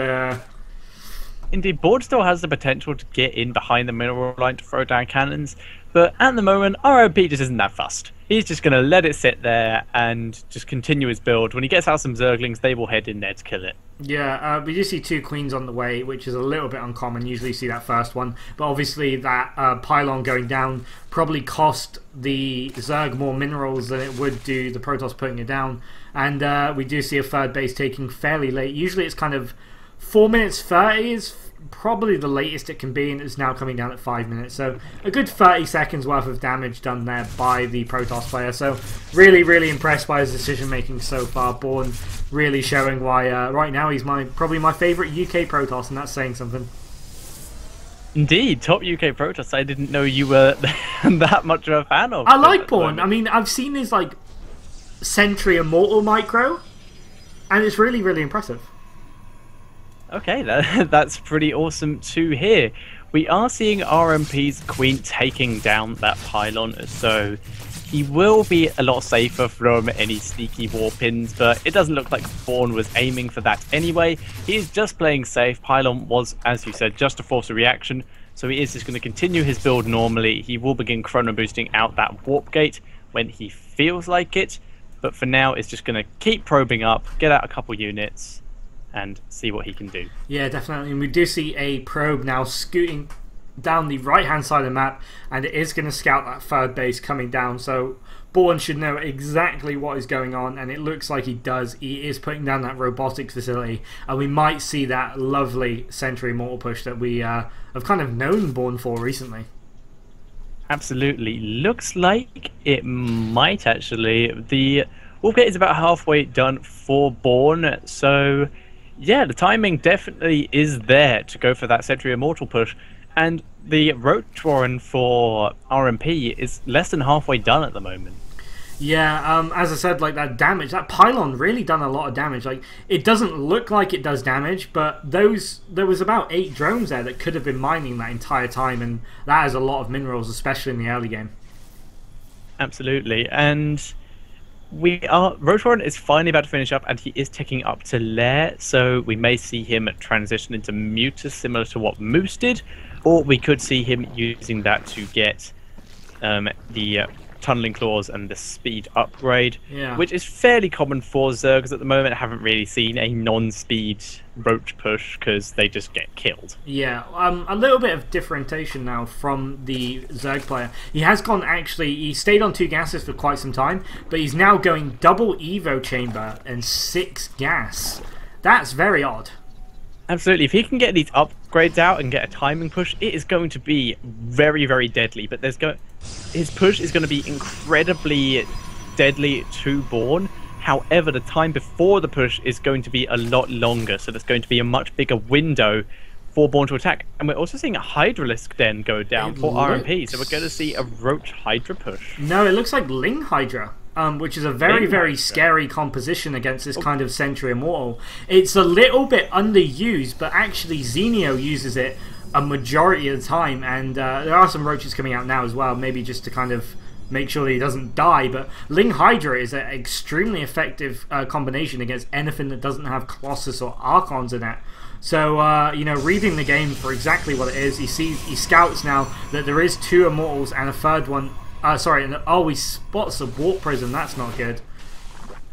Indeed, Bourne still has the potential to get in behind the mineral line to throw down cannons, but at the moment, ROP just isn't that fussed. He's just going to let it sit there and just continue his build. When he gets out some Zerglings, they will head in there to kill it. Yeah, we do see 2 queens on the way, which is a little bit uncommon. Usually you see that first one, but obviously that pylon going down probably cost the Zerg more minerals than it would do the Protoss putting it down. And we do see a 3rd base taking fairly late. Usually it's kind of 4 minutes 30 is probably the latest it can be, and it's now coming down at 5 minutes. So a good 30 seconds worth of damage done there by the Protoss player. So really, really impressed by his decision making so far. Bourne really showing why right now he's probably my favourite UK Protoss, and that's saying something. Indeed, top UK Protoss. I didn't know you were that much of a fan of. I like Bourne. I mean, I've seen his like Sentry Immortal micro, and it's really, really impressive. Okay, that's pretty awesome to hear. We are seeing RMP's Queen taking down that pylon, so he will be a lot safer from any sneaky warpins, but it doesn't look like Bourne was aiming for that anyway. He is just playing safe. Pylon was, as you said, just to force a reaction, so he is just going to continue his build normally. He will begin chrono boosting out that warp gate when he feels like it, but for now it's just going to keep probing up, get out a couple units, and see what he can do. Yeah, definitely. And we do see a probe now scooting down the right-hand side of the map, and it is going to scout that 3rd base coming down. So Bourne should know exactly what is going on, and it looks like he does. He is putting down that robotics facility, and we might see that lovely Sentry Immortal push that we have kind of known Bourne for recently. Absolutely. Looks like it might actually. The Warpgate is about halfway done for Bourne, so yeah, the timing definitely is there to go for that Sentry Immortal push, and the Roach Warren for RMP is less than halfway done at the moment. Yeah, as I said, like that damage, that pylon really done a lot of damage. Like, it doesn't look like it does damage, but there was about 8 drones there that could have been mining that entire time, and that is a lot of minerals, especially in the early game. Absolutely, and Roach Warren is finally about to finish up, and he is ticking up to Lair, so we may see him transition into Mutus, similar to what Moose did, or we could see him using that to get the Tunneling Claws and the speed upgrade, which is fairly common for Zergs at the moment. I haven't really seen a non-speed Roach push because they just get killed. Yeah, a little bit of differentiation now from the Zerg player. He has gone, actually, he stayed on 2 gases for quite some time, but he's now going double Evo chamber and 6 gas. That's very odd. Absolutely. If he can get these upgrades out and get a timing push, it is going to be very, very deadly. But his push is going to be incredibly deadly to Bourne. However, the time before the push is going to be a lot longer, so there's going to be a much bigger window for Bourne to attack. And we're also seeing a Hydralisk then go down for RMP, so we're going to see a Roach Hydra push. No, it looks like Ling Hydra. Which is a very, very scary composition against this kind of Sentry Immortal. It's a little bit underused, but actually Xenio uses it a majority of the time, and there are some roaches coming out now as well, maybe just to kind of make sure that he doesn't die. But Ling Hydra is an extremely effective combination against anything that doesn't have Colossus or Archons in it. So, you know, reading the game for exactly what it is, he scouts now that there is 2 Immortals and a third one. Oh, he spots a Warp Prism. That's not good.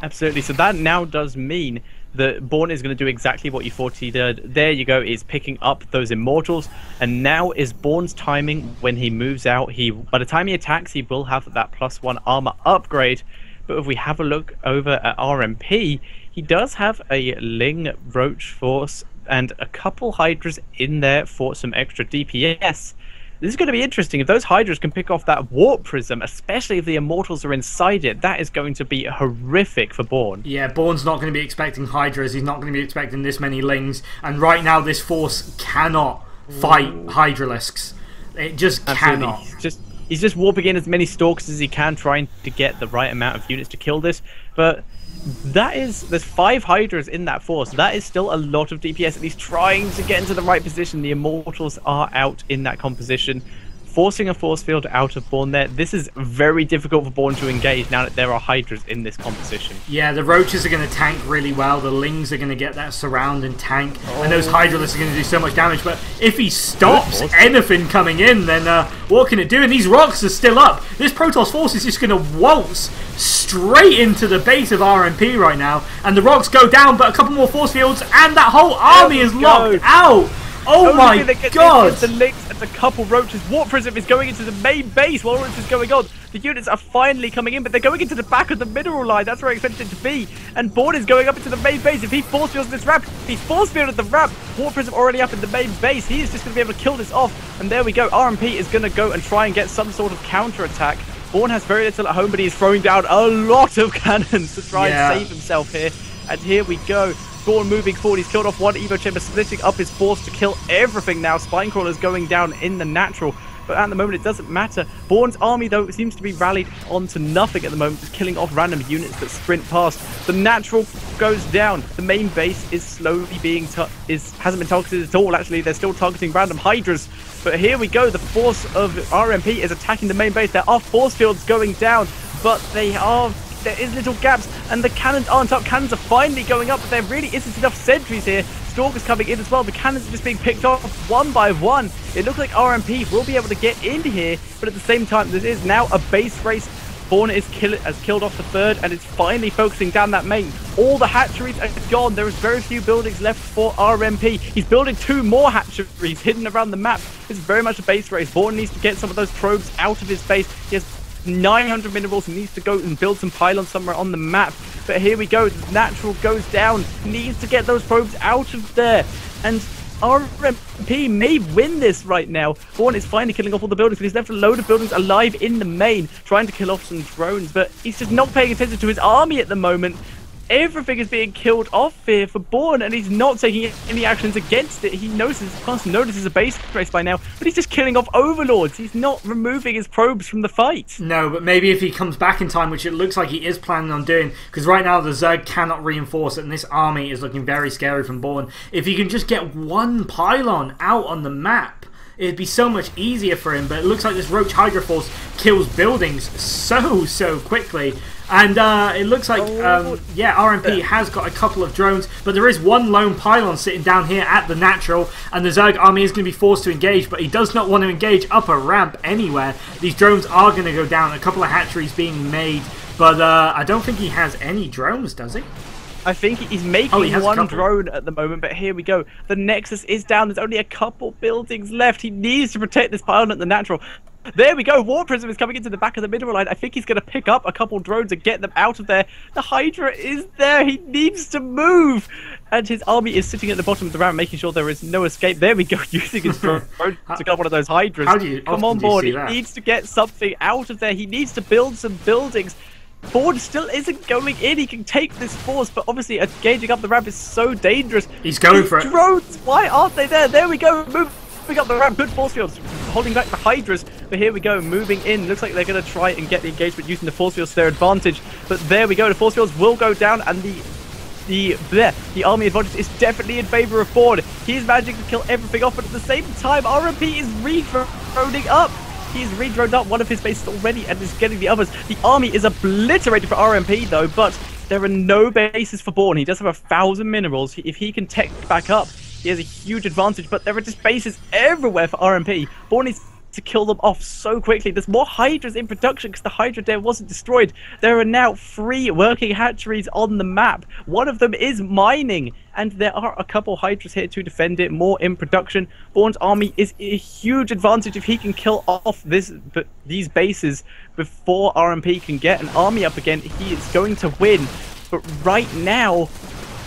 Absolutely. So that now does mean that Born is going to do exactly what you thought he did. There you go, is picking up those Immortals. And now is Born's timing when he moves out. By the time he attacks, he will have that +1 armor upgrade. But if we have a look over at RMP, he does have a Ling Roach Force and a couple Hydras in there for some extra DPS. This is going to be interesting. If those Hydras can pick off that Warp Prism, especially if the Immortals are inside it, that is going to be horrific for Born. Yeah, Born's not going to be expecting Hydras. He's not going to be expecting this many Lings. And right now, this force cannot fight Hydralisks. It just cannot. He's just warping in as many Stalkers as he can, trying to get the right amount of units to kill this. But there's 5 Hydras in that force. That is still a lot of DPS, at least trying to get into the right position. The Immortals are out in that composition, forcing a force field out of Born there. This is very difficult for Born to engage now that there are Hydras in this composition. Yeah, the Roaches are going to tank really well. The Lings are going to get that surround and tank. And those Hydralisks are going to do so much damage. But if he stops anything coming in, then what can it do? And these rocks are still up. This Protoss force is just going to waltz straight into the base of RMP right now. And the rocks go down, but a couple more force fields, and that whole army is locked out. Oh my god! The Lynx and a couple Roaches. Warp Prism is going into the main base while this is going on. The units are finally coming in, but they're going into the back of the mineral line. That's where I expected it to be. And Born is going up into the main base. If he force fields this ramp, he's force fielded the ramp. Warp Prism already up in the main base. He is just going to be able to kill this off. And there we go. RMP is going to go and try and get some sort of counter attack. Born has very little at home, but he's throwing down a lot of cannons to try and save himself here. And here we go. Born moving forward. He's killed off 1 Evo Chamber, splitting up his force to kill everything now. Spinecrawler's going down in the natural. But at the moment, it doesn't matter. Born's army, though, seems to be rallied onto nothing at the moment, just killing off random units that sprint past. The natural goes down. The main base is slowly being hasn't been targeted at all. Actually, they're still targeting random Hydras. But here we go. The force of RMP is attacking the main base. There are force fields going down, but there is little gaps, and the cannons aren't up. Cannons are finally going up, but there really isn't enough sentries here. Stalkers coming in as well. The cannons are just being picked off one by one. It looks like RMP will be able to get in here, but at the same time, this is now a base race. Born has killed off the third, and it's finally focusing down that main. All the hatcheries are gone. There is very few buildings left for RMP. He's building 2 more hatcheries hidden around the map. It's very much a base race. Born needs to get some of those probes out of his base. He has 900 minerals, needs to go and build some pylons somewhere on the map. But here we go. The natural goes down. Needs to get those probes out of there. And RMP may win this right now. Born is finally killing off all the buildings, but he's left a load of buildings alive in the main, trying to kill off some drones. But he's just not paying attention to his army at the moment. Everything is being killed off here for Born, and he's not taking any actions against it. He notices a base race by now, but he's just killing off overlords. He's not removing his probes from the fight. No, but maybe if he comes back in time, which it looks like he is planning on doing, because right now the Zerg cannot reinforce it, and this army is looking very scary from Born. If he can just get 1 pylon out on the map, it'd be so much easier for him. But it looks like this Roach Hydra Force kills buildings so quickly. And it looks like, RMP has got a couple of drones, but there is 1 lone pylon sitting down here at the natural, and the Zerg army is going to be forced to engage, but he does not want to engage up a ramp anywhere. These drones are going to go down, a couple of hatcheries being made, but I don't think he has any drones, does he? I think he's making 1 drone at the moment, but here we go. The Nexus is down. There's only a couple buildings left. He needs to protect this pylon at the natural. There we go. Warp Prism is coming into the back of the mineral line. I think he's going to pick up a couple drones and get them out of there. The Hydra is there. He needs to move. And his army is sitting at the bottom of the ramp, making sure there is no escape. There we go, using his drone to kill one of those Hydras. Come on board. He needs to get something out of there. He needs to build some buildings. Born still isn't going in. He can take this force, but obviously engaging up the ramp is so dangerous. He's going for it. Drones, why aren't they there? There we go. Moving up the ramp. Good force fields, holding back the Hydras. But here we go, moving in. Looks like they're going to try and get the engagement using the force fields to their advantage. But there we go. The force fields will go down, and the army advantage is definitely in favor of Born. He is managing to kill everything off, but at the same time, RMP is re-droning up. He's redroned up one of his bases already and is getting the others. The army is obliterated for RMP though, but there are no bases for Bain. He does have 1,000 minerals. If he can tech back up, he has a huge advantage, but there are just bases everywhere for RMP. Bain needs to kill them off so quickly. There's more Hydras in production because the Hydra there wasn't destroyed. There are now 3 working hatcheries on the map. One of them is mining, and there are a couple Hydras here to defend it. More in production. Bain's army is a huge advantage if he can kill off these bases before RMP can get an army up again. He is going to win, but right now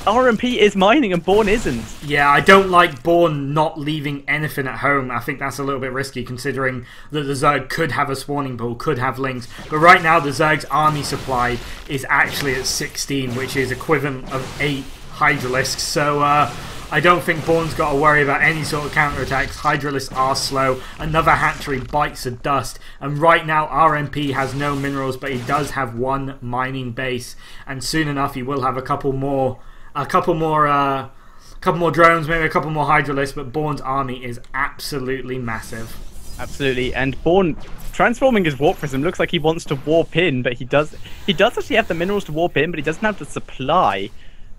RMP is mining and Bain isn't. Yeah, I don't like Bain not leaving anything at home. I think that's a little bit risky considering that the Zerg could have a spawning pool, could have links. But right now the Zerg's army supply is actually at 16, which is equivalent of 8 Hydralisks. So I don't think Bain's got to worry about any sort of counterattacks. Hydralisks are slow. Another hatchery bites the dust. And right now RMP has no minerals, but he does have 1 mining base. And soon enough he will have a couple more drones, maybe a couple more Hydralisks, but Bain's army is absolutely massive. Absolutely, and Bain transforming his Warp Prism looks like he wants to warp in, but he does actually have the minerals to warp in, but he doesn't have the supply.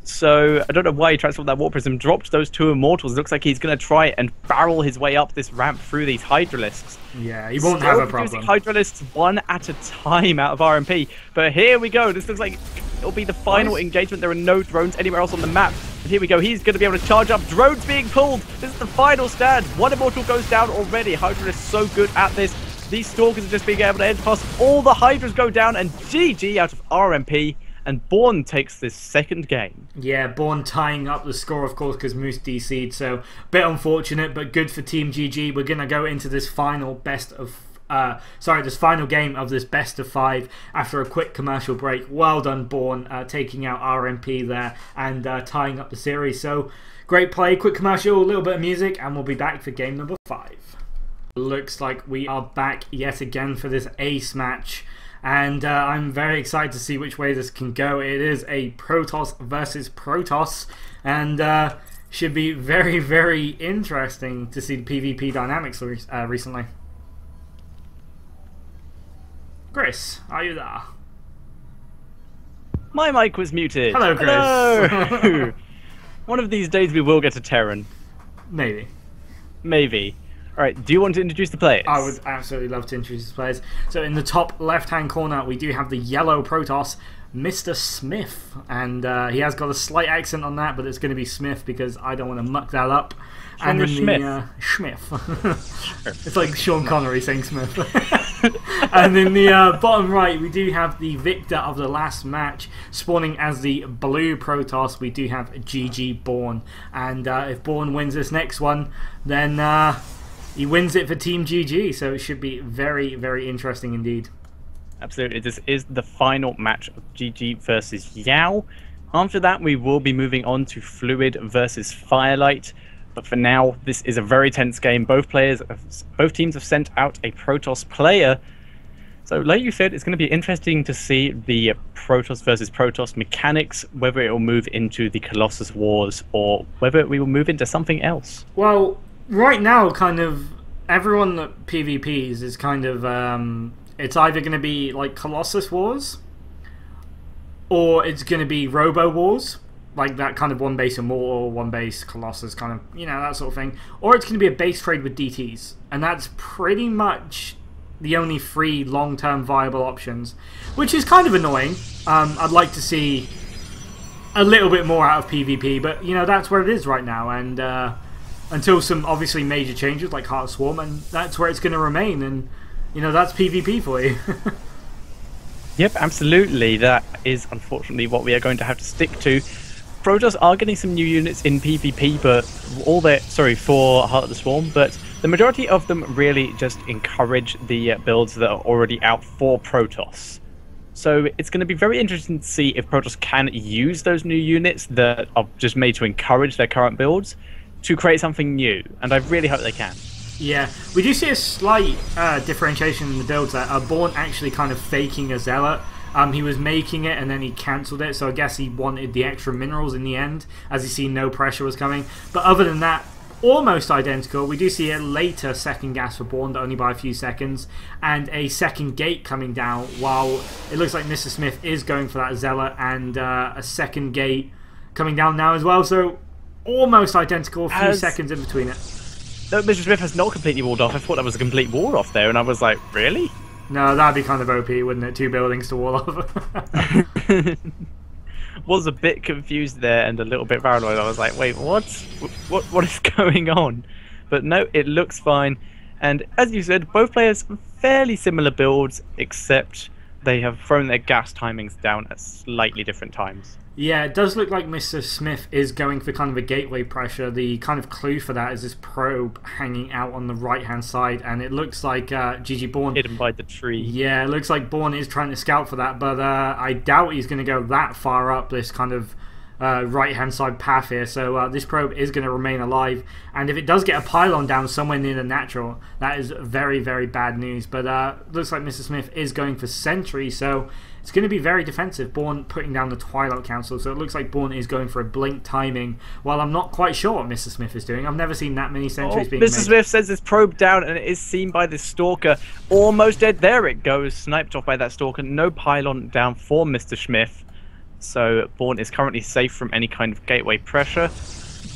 So I don't know why he transformed that Warp Prism, dropped those 2 Immortals. Looks like he's going to try and barrel his way up this ramp through these Hydralisks. Yeah, he won't have a problem. Hydralisks one at a time out of RMP. But here we go. This looks like it'll be the final engagement. There are no drones anywhere else on the map. But here we go. He's going to be able to charge up. Drones being pulled. This is the final stand. 1 Immortal goes down already. Hydralisks so good at this. These Stalkers are just being able to edge past. All the Hydras go down, and GG out of RMP. And Bain takes this second game. Yeah, Bain tying up the score, of course, because Moose DC'd. So, bit unfortunate, but good for Team GG. We're going to go into this final this final game of this best of 5 after a quick commercial break. Well done, Bain, taking out RMP there and tying up the series. So, great play, quick commercial, a little bit of music, and we'll be back for game number 5. Looks like we are back yet again for this ace match. And I'm very excited to see which way this can go. It is a Protoss versus Protoss, and should be very, very interesting to see the PvP dynamics recently. Chris, are you there? My mic was muted. Hello, Chris. Hello. One of these days we will get a Terran. Maybe. Maybe. Alright, do you want to introduce the players? I would absolutely love to introduce the players. So in the top left-hand corner, we do have the yellow Protoss, Mr. Smith. And he has got a slight accent on that, but it's going to be Smith because I don't want to muck that up. And then Smith. It's like Sean Connery saying Smith. And in the bottom right, we do have the victor of the last match. Spawning as the blue Protoss, we do have GG Bain. And if Bain wins this next one, then he wins it for Team GG, so it should be very, very interesting indeed. Absolutely. This is the final match of GG versus Yao. After that, we will be moving on to Fluid versus Firelight. But for now, this is a very tense game. Both teams have sent out a Protoss player. So, like you said, it's going to be interesting to see the Protoss versus Protoss mechanics, whether it will move into the Colossus Wars or whether we will move into something else. Well, right now, kind of, everyone that PvPs is kind of, it's either going to be like Colossus Wars, or it's going to be Robo Wars, like that kind of one base Immortal, one base Colossus kind of, you know, that sort of thing. Or it's going to be a base trade with DTs, and that's pretty much the only 3 long-term viable options, which is kind of annoying. I'd like to see a little bit more out of PvP, but, you know, that's where it is right now, and until some obviously major changes like Heart of Swarm, and that's where it's going to remain, and you know, that's PvP for you. Yep, absolutely. That is unfortunately what we are going to have to stick to. Protoss are getting some new units in PvP, but for Heart of the Swarm, but the majority of them really just encourage the builds that are already out for Protoss. So it's going to be very interesting to see if Protoss can use those new units that are just made to encourage their current builds to create something new, and I really hope they can. Yeah, we do see a slight differentiation in the builds there. Bain actually kind of faking a Zealot. He was making it and then he cancelled it, so I guess he wanted the extra minerals in the end, as he seen no pressure was coming. But other than that, almost identical. We do see a later second gas for Bourne, only by a few seconds, and a second gate coming down, while it looks like Mr. Smith is going for that Zealot, and a second gate coming down now as well. So almost identical, a few seconds in between it. No, Mr. Smith has not completely walled off. I thought that was a complete wall off there, and I was like, really? No, that'd be kind of OP, wouldn't it? 2 buildings to wall off. Was a bit confused there and a little bit paranoid. I was like, wait, what is going on? But no, it looks fine. And as you said, both players fairly similar builds, except they have thrown their gas timings down at slightly different times. Yeah, it does look like Mr. Smith is going for kind of a gateway pressure. The kind of clue for that is this probe hanging out on the right-hand side, and it looks like GG Bourne... hidden by the tree. Yeah, it looks like Bourne is trying to scout for that, but I doubt he's going to go that far up this kind of right-hand side path here. So this probe is going to remain alive, and if it does get a pylon down somewhere near the natural, that is very, very bad news. But looks like Mr. Smith is going for sentry, so... it's going to be very defensive. Bourne putting down the Twilight Council, so it looks like Bourne is going for a blink timing, while I'm not quite sure what Mr. Smith is doing. I've never seen that many sentries being made. Mr. Smith sends this probe down, and it is seen by the Stalker. Almost dead. There it goes. Sniped off by that Stalker. No pylon down for Mr. Smith. So Bourne is currently safe from any kind of gateway pressure.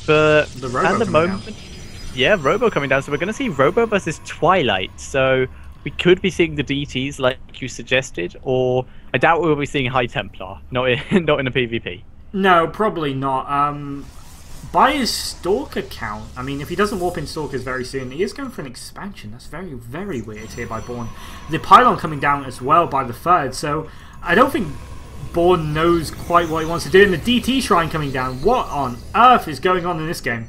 But at the moment... yeah, Robo coming down. So we're going to see Robo versus Twilight. So... we could be seeing the DTs like you suggested, or I doubt we'll be seeing High Templar, not in a PvP. No, probably not. By his Stalker count, I mean, if he doesn't warp in Stalkers very soon, he is going for an expansion. That's very, very weird here by Bourne. The pylon coming down as well by the third, so I don't think Bourne knows quite what he wants to do. And the DT Shrine coming down, what on earth is going on in this game?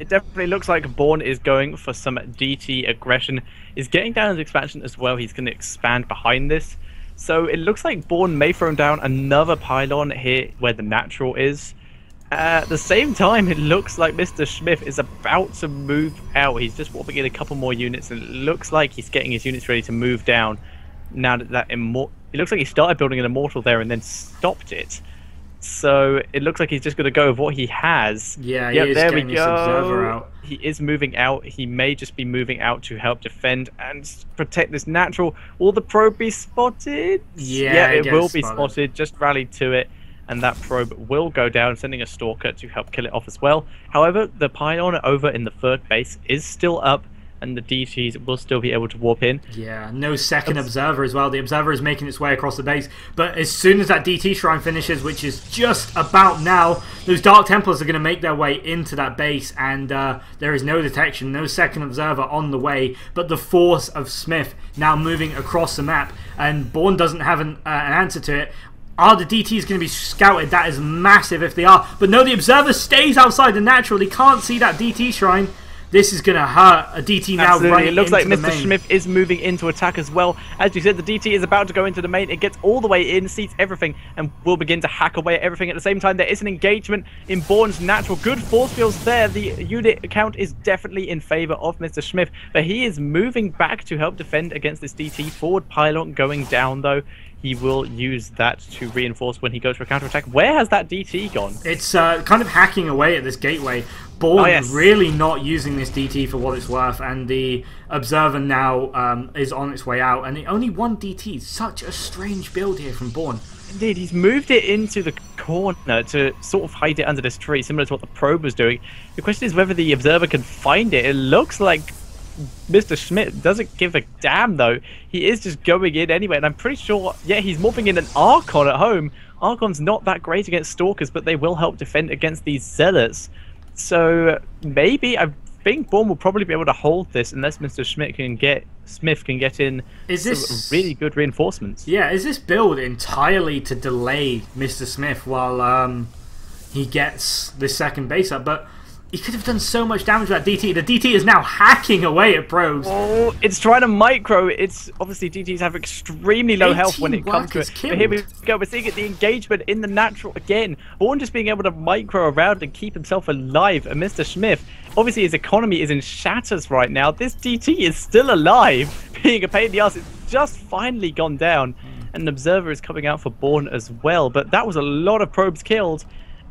It definitely looks like Bourne is going for some DT aggression. He's getting down his expansion as well. He's going to expand behind this. So it looks like Bourne may throw down another pylon here where the natural is. At the same time, it looks like Mr. Smith is about to move out. He's just warping in a couple more units, and it looks like he's getting his units ready to move down. Now that it looks like he started building an Immortal there and then stopped it. So it looks like he's just going to go with what he has. Yeah, he is getting this observer out. He is moving out. He may just be moving out to help defend and protect this natural. Will the probe be spotted? Yeah, it will be spotted. Just rallied to it, and that probe will go down, sending a Stalker to help kill it off as well. However, the pylon over in the third base is still up, and the DTs will still be able to warp in. Yeah, no second observer as well. The observer is making its way across the base, but as soon as that DT Shrine finishes, which is just about now, those Dark Templars are going to make their way into that base, and there is no detection, no second observer on the way, but the force of Smith now moving across the map, and Bourne doesn't have an answer to it. Are the DTs going to be scouted? That is massive if they are, but no, the observer stays outside the natural. He can't see that DT Shrine. This is going to hurt a DT now. Absolutely. It looks like Mr. Smith is moving into attack as well. As you said, the DT is about to go into the main. It gets all the way in, sees everything, and will begin to hack away at everything. At the same time, there is an engagement in Bourne's natural. Good force fields there. The unit count is definitely in favor of Mr. Smith, but he is moving back to help defend against this DT. Forward pylon going down, though. He will use that to reinforce when he goes for a counterattack. Where has that DT gone? It's kind of hacking away at this gateway. Bourne really not using this DT for what it's worth, and the observer now is on its way out, and only one DT. Such a strange build here from Bourne. Indeed, he's moved it into the corner to sort of hide it under this tree, similar to what the probe was doing. The question is whether the observer can find it. It looks like Mr. Schmidt doesn't give a damn, though. He is just going in anyway, and I'm pretty sure, yeah, he's morphing in an Archon at home. Archon's not that great against Stalkers, but they will help defend against these Zealots. So maybe, I think Bourne will probably be able to hold this unless Mr. Smith can get in some really good reinforcements. Yeah, is this build entirely to delay Mr. Smith while he gets this second base up? But he could have done so much damage with that DT. The DT is now hacking away at probes. Oh, it's trying to micro. It's obviously DTs have extremely low health when it comes to it. But here we go. We're seeing it, the engagement in the natural again. Bourne just being able to micro around and keep himself alive. And Mr. Smith, obviously his economy is in shatters right now. This DT is still alive, being a pain in the ass. It's just finally gone down. And an observer is coming out for Bourne as well. But that was a lot of probes killed.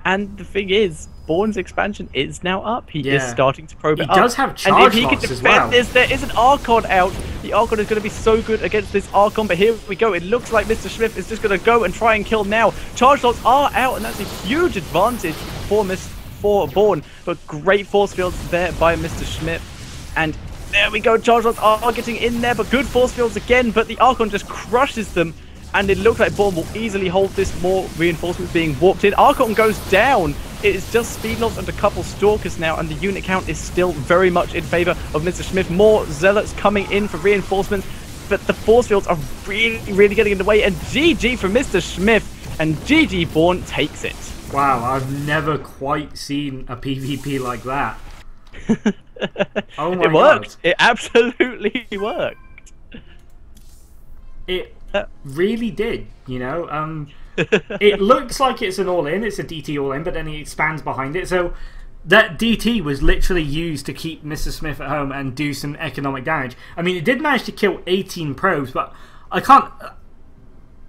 And the thing is, Born's expansion is now up. He is starting to probe it up. He does have charge and if he can defend this, there is an Archon out. The Archon is going to be so good against this Archon, but here we go. It looks like Mr. Smith is just going to go and try and kill now. Charge lots are out, and that's a huge advantage for Born. But great force fields there by Mr. Schmidt. And there we go. Charge lots are getting in there, but good force fields again. But the Archon just crushes them. And it looks like Born will easily hold this. More reinforcements being warped in. Archon goes down. It is just speed loss and a couple stalkers now, and the unit count is still very much in favor of Mr. Smith. More zealots coming in for reinforcements, but the force fields are really getting in the way. And GG from Mr. Smith, and GG Born takes it. Wow, I've never quite seen a PvP like that. Oh my It worked. God. It absolutely worked. It really did, you know. It looks like it's an all-in, it's a DT all-in, but then he expands behind it. So that DT was literally used to keep Mr. Smith at home and do some economic damage. I mean, it did manage to kill 18 probes, but I can't...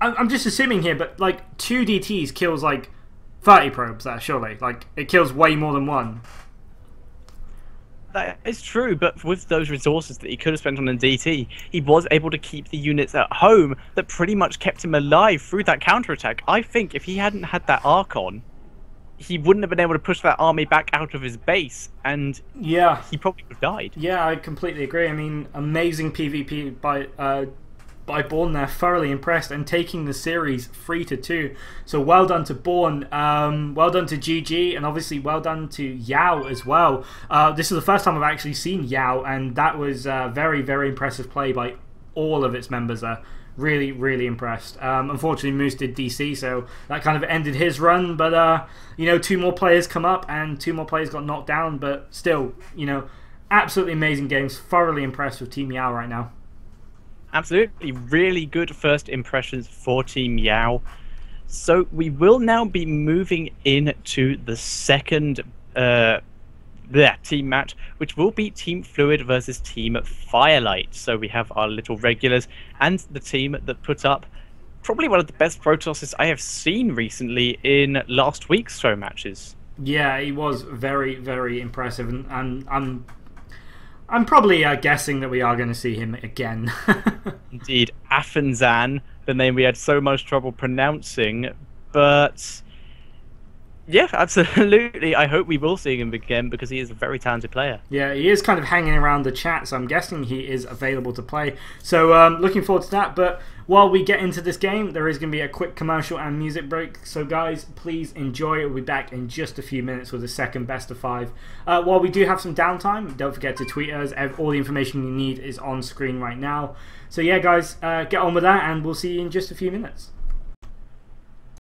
I'm just assuming here, but like 2 DTs kills like 30 probes there, surely. Like, it kills way more than one. That is true, but with those resources that he could have spent on a DT, he was able to keep the units at home that pretty much kept him alive through that counterattack. I think if he hadn't had that Archon, he wouldn't have been able to push that army back out of his base, and yeah, he probably would have died. Yeah, I completely agree. I mean, amazing PvP by Born there, thoroughly impressed, and taking the series 3-2. So well done to Born, well done to GG, and obviously well done to Yao as well. This is the first time I've actually seen Yao, and that was very, very impressive play by all of its members there. Really, really impressed. Unfortunately, Moose did DC, so that kind of ended his run, but you know, 2 more players come up, and 2 more players got knocked down, but still, you know, absolutely amazing games. Thoroughly impressed with Team Yao right now. Absolutely, really good first impressions for Team Yao. So we will now be moving into the second team match, which will be Team Fluid versus Team Firelight. So we have our little regulars and the team that put up probably one of the best Protosses I have seen recently in last week's show matches. Yeah, he was very, very impressive, and I'm probably guessing that we are going to see him again. Indeed, Afenzan, the name we had so much trouble pronouncing, but yeah, absolutely. I hope we will see him again because he is a very talented player. Yeah, he is kind of hanging around the chat, so I'm guessing he is available to play. So looking forward to that. But while we get into this game, there is going to be a quick commercial and music break. So guys, please enjoy. We'll be back in just a few minutes with the second best of 5. While we do have some downtime, don't forget to tweet us. All the information you need is on screen right now. So yeah, guys, get on with that, and we'll see you in just a few minutes.